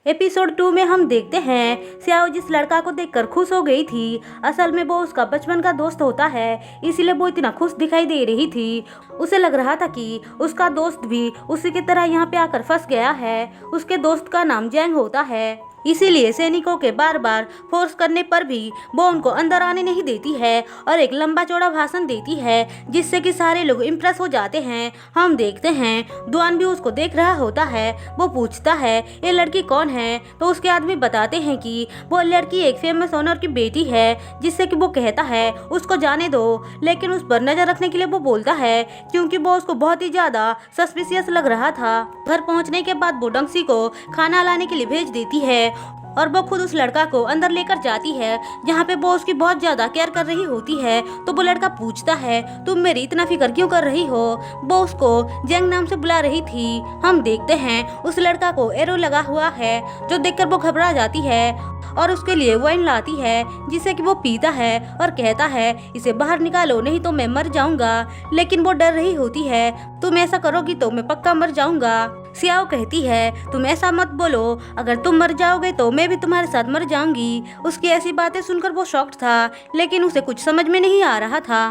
Episode 2 में हम देखते हैं सियाओ जिस लड़का को देखकर खुश हो गई थी, असल में वो उसका बचपन का दोस्त होता है, इसीलिए वो इतना खुश दिखाई दे रही थी। उसे लग रहा था कि उसका दोस्त भी उसी की तरह यहाँ पे आकर फंस गया है। उसके दोस्त का नाम जैंग होता है, इसीलिए सैनिकों के बार बार फोर्स करने पर भी वो उनको अंदर आने नहीं देती है और एक लंबा चौड़ा भाषण देती है, जिससे कि सारे लोग इम्प्रेस हो जाते हैं। हम देखते हैं दुआन भी उसको देख रहा होता है। वो पूछता है ये लड़की कौन है, तो उसके आदमी बताते हैं कि वो लड़की एक फेमस ओनर की बेटी है, जिससे कि वो कहता है उसको जाने दो, लेकिन उस पर नजर रखने के लिए वो बोलता है, क्योंकि वो उसको बहुत ही ज्यादा सस्पिशियस लग रहा था। घर पहुंचने के बाद वो डंक्सी को खाना लाने के लिए भेज देती है और वो खुद उस लड़का को अंदर लेकर जाती है, जहाँ पे वो उसकी बहुत ज्यादा केयर कर रही होती है। तो वो लड़का पूछता है तुम मेरी इतना फिक्र क्यों कर रही हो। वो उसको जंग नाम से बुला रही थी। हम देखते हैं उस लड़का को एरो लगा हुआ है, जो देखकर वो घबरा जाती है और उसके लिए वाइन लाती है, जिसे कि वो पीता है और कहता है इसे बाहर निकालो नहीं तो मैं मर जाऊंगा। लेकिन वो डर रही होती है, तुम ऐसा करोगी तो मैं पक्का मर जाऊंगा। सियाओ कहती है तुम ऐसा मत बोलो, अगर तुम मर जाओगे तो मैं भी तुम्हारे साथ मर जाऊंगी। उसकी ऐसी बातें सुनकर वो शॉक्ड था, लेकिन उसे कुछ समझ में नहीं आ रहा था।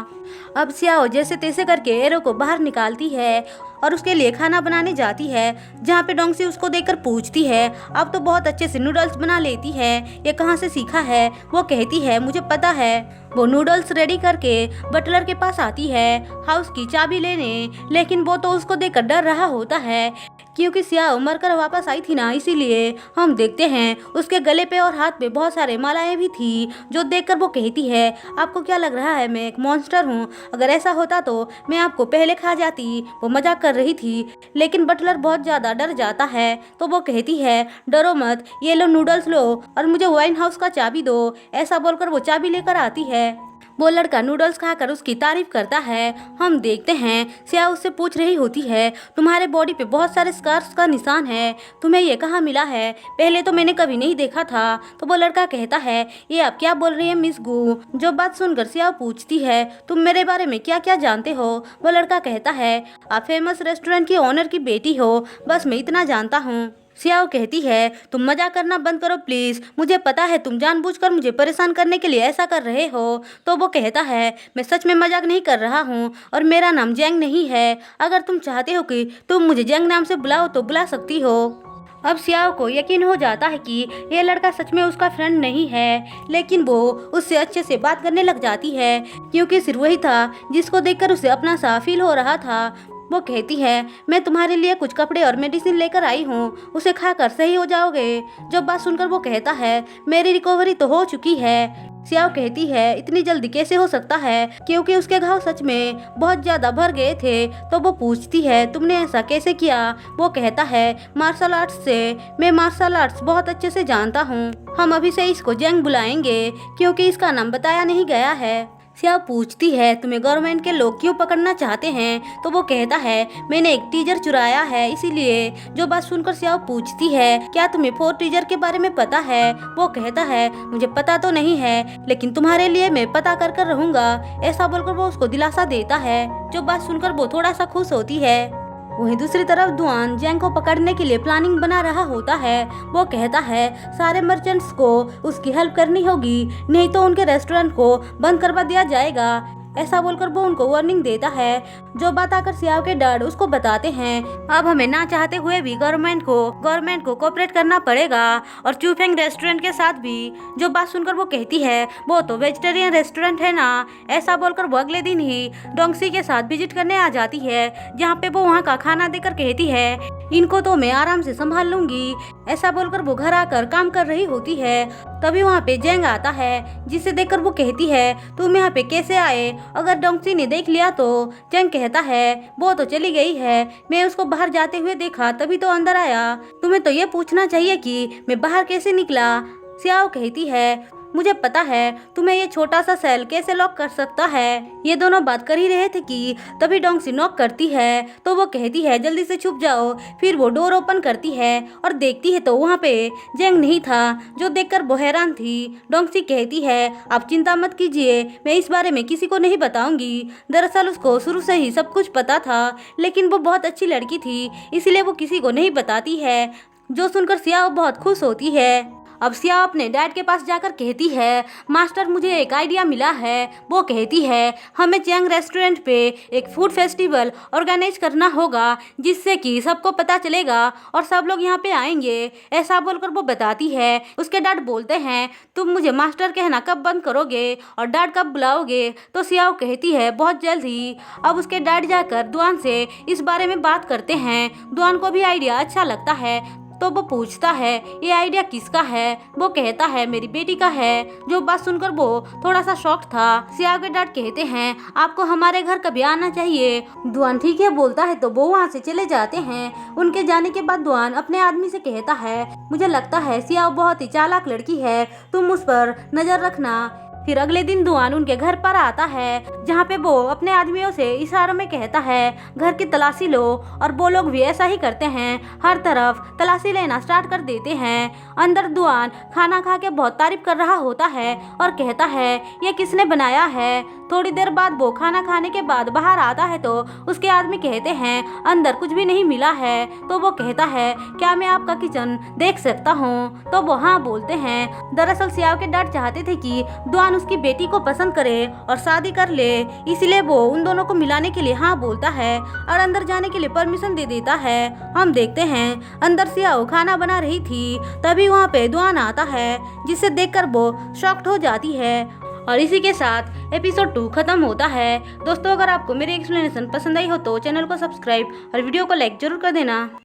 अब सियाओ जैसे तैसे करके एरो को बाहर निकालती है और उसके लिए खाना बनाने जाती है, जहाँ पे डोंगसी उसको देखकर पूछती है अब तो बहुत अच्छे से नूडल्स बना लेती है, ये कहाँ से सीखा है। वो कहती है मुझे पता है। वो नूडल्स रेडी करके बटलर के पास आती है हाउस की चाबी लेने, लेकिन वो तो उसको देखकर डर रहा होता है, क्योंकि सियाओ मरकर वापस आई थी ना, इसीलिए। हम देखते हैं उसके गले पे और हाथ पे बहुत सारे मालाएं भी थी, जो देखकर वो कहती है आपको क्या लग रहा है मैं एक मॉन्स्टर हूँ, अगर ऐसा होता तो मैं आपको पहले खा जाती। वो मजाक कर रही थी, लेकिन बटलर बहुत ज्यादा डर जाता है, तो वो कहती है डरो मत, ये लो नूडल्स लो और मुझे वाइन हाउस का चाबी दो। ऐसा बोलकर वो चाबी लेकर आती है। वो लड़का नूडल्स खाकर उसकी तारीफ करता है। हम देखते हैं सियाओ उससे पूछ रही होती है तुम्हारे बॉडी पे बहुत सारे स्कार्स का निशान है, तुम्हें ये कहाँ मिला है, पहले तो मैंने कभी नहीं देखा था। तो वो लड़का कहता है ये आप क्या बोल रही है मिस गू। जो बात सुनकर सियाओ पूछती है तुम मेरे बारे में क्या क्या जानते हो। वो लड़का कहता है आप फेमस रेस्टोरेंट की ओनर की बेटी हो, बस मैं इतना जानता हूँ। सियाओ कहती है तुम मजाक करना बंद करो प्लीज, मुझे पता है तुम जानबूझकर मुझे परेशान करने के लिए ऐसा कर रहे हो। तो वो कहता है मैं सच में मजाक नहीं कर रहा हूँ और मेरा नाम जैंग नहीं है, अगर तुम चाहते हो कि तुम मुझे जैंग नाम से बुलाओ तो बुला सकती हो। अब सियाओ को यकीन हो जाता है कि ये लड़का सच में उसका फ्रेंड नहीं है, लेकिन वो उससे अच्छे से बात करने लग जाती है, क्योंकि सिर्फ वही था जिसको देखकर उसे अपना सा फील हो रहा था। वो कहती है मैं तुम्हारे लिए कुछ कपड़े और मेडिसिन लेकर आई हूँ, उसे खाकर सही हो जाओगे। जब बात सुनकर वो कहता है मेरी रिकवरी तो हो चुकी है। सियाओ कहती है इतनी जल्दी कैसे हो सकता है, क्योंकि उसके घाव सच में बहुत ज्यादा भर गए थे। तो वो पूछती है तुमने ऐसा कैसे किया। वो कहता है मार्शल आर्ट्स से, मैं मार्शल आर्ट्स बहुत अच्छे से जानता हूँ। हम अभी से इसको जंग बुलाएंगे, क्योंकि इसका नाम बताया नहीं गया है। सियाओ पूछती है तुम्हें गवर्नमेंट के लोग क्यों पकड़ना चाहते हैं। तो वो कहता है मैंने एक टीजर चुराया है, इसीलिए। जो बात सुनकर सियाओ पूछती है क्या तुम्हें 4 टीजर के बारे में पता है। वो कहता है मुझे पता तो नहीं है, लेकिन तुम्हारे लिए मैं पता कर कर रहूंगा। ऐसा बोलकर वो उसको दिलासा देता है। जो बात सुनकर वो थोड़ा सा खुश होती है। वहीं दूसरी तरफ दुआन जैंग को पकड़ने के लिए प्लानिंग बना रहा होता है। वो कहता है सारे मर्चेंट्स को उसकी हेल्प करनी होगी, नहीं तो उनके रेस्टोरेंट को बंद करवा दिया जाएगा। ऐसा बोलकर वो उनको वार्निंग देता है। जो बात आकर सियाओ के डैड उसको बताते हैं अब हमें ना चाहते हुए भी गवर्नमेंट को कोऑपरेट करना पड़ेगा, और चूफेंग रेस्टोरेंट के साथ भी। जो बात सुनकर वो कहती है वो तो वेजिटेरियन रेस्टोरेंट है ना। ऐसा बोलकर वो अगले दिन ही डोंगसी के साथ विजिट करने आ जाती है, जहाँ पे वो वहाँ का खाना देकर कहती है इनको तो मैं आराम से संभाल लूंगी। ऐसा बोलकर वो घर आकर काम कर रही होती है। तभी वहाँ पे जैंग आता है, जिसे देखकर वो कहती है तुम यहाँ पे कैसे आए। अगर डोंगसी ने देख लिया तो। जैंग कहता है वो तो चली गई है, मैं उसको बाहर जाते हुए देखा तभी तो अंदर आया, तुम्हें तो ये पूछना चाहिए कि मैं बाहर कैसे निकला। सियाओ कहती है मुझे पता है तुम्हें ये छोटा सा सेल कैसे लॉक कर सकता है। ये दोनों बात कर ही रहे थे कि तभी डोंगसी नॉक करती है। तो वो कहती है जल्दी से छुप जाओ। फिर वो डोर ओपन करती है और देखती है तो वहाँ पे जैंग नहीं था, जो देखकर वो हैरान थी। डोंगसी कहती है आप चिंता मत कीजिए, मैं इस बारे में किसी को नहीं बताऊंगी। दरअसल उसको शुरू से ही सब कुछ पता था, लेकिन वो बहुत अच्छी लड़की थी, इसलिए वो किसी को नहीं बताती है। जो सुनकर सियाओ बहुत खुश होती है। अब सियाओ अपने डैड के पास जाकर कहती है, मास्टर मुझे एक आइडिया मिला है। वो कहती है हमें चियांग रेस्टोरेंट पे एक फूड फेस्टिवल ऑर्गेनाइज करना होगा जिससे कि सबको पता चलेगा और सब लोग यहाँ पे आएंगे। ऐसा बोलकर वो बताती है। उसके डैड बोलते हैं तुम मुझे मास्टर कहना कब बंद करोगे और डैड कब बुलाओगे? तो सियाओ कहती है बहुत जल्द ही। अब उसके डैड जाकर दुआन से इस बारे में बात करते हैं। दुआन को भी आइडिया अच्छा लगता है तो वो पूछता है ये आइडिया किसका है? वो कहता है मेरी बेटी का है। जो बात सुनकर वो थोड़ा सा शॉक था। सियाओ के डैड कहते हैं आपको हमारे घर कभी आना चाहिए। दुआन ठीक है बोलता है तो वो वहाँ से चले जाते हैं। उनके जाने के बाद दुआन अपने आदमी से कहता है मुझे लगता है सियाओ बहुत ही चालाक लड़की है, तुम उस पर नजर रखना। फिर अगले दिन दुआन उनके घर पर आता है जहाँ पे वो अपने आदमियों से इशारों में कहता है घर की तलाशी लो और वो लोग भी ऐसा ही करते हैं। हर तरफ तलाशी लेना स्टार्ट कर देते हैं। अंदर दुआन खाना खा के बहुत तारीफ कर रहा होता है और कहता है ये किसने बनाया है। थोड़ी देर बाद वो खाना खाने के बाद बाहर आता है तो उसके आदमी कहते हैं अंदर कुछ भी नहीं मिला है। तो वो कहता है क्या मैं आपका किचन देख सकता हूँ? तो वो हाँ बोलते हैं। दरअसल सियाओ के डैड चाहते थे कि दुआन उसकी बेटी को पसंद करे और शादी कर ले, इसलिए वो उन दोनों को मिलाने के लिए हाँ बोलता है और अंदर जाने के लिए परमिशन दे देता है। हम देखते हैं अंदर सियाओ खाना बना रही थी, तभी वहाँ पे दुआन आता है जिसे देखकर वो शॉक्ड हो जाती है। और इसी के साथ एपिसोड 2 खत्म होता है। दोस्तों अगर आपको मेरी एक्सप्लेनेशन पसंद आई हो तो चैनल को सब्सक्राइब और वीडियो को लाइक जरूर कर देना।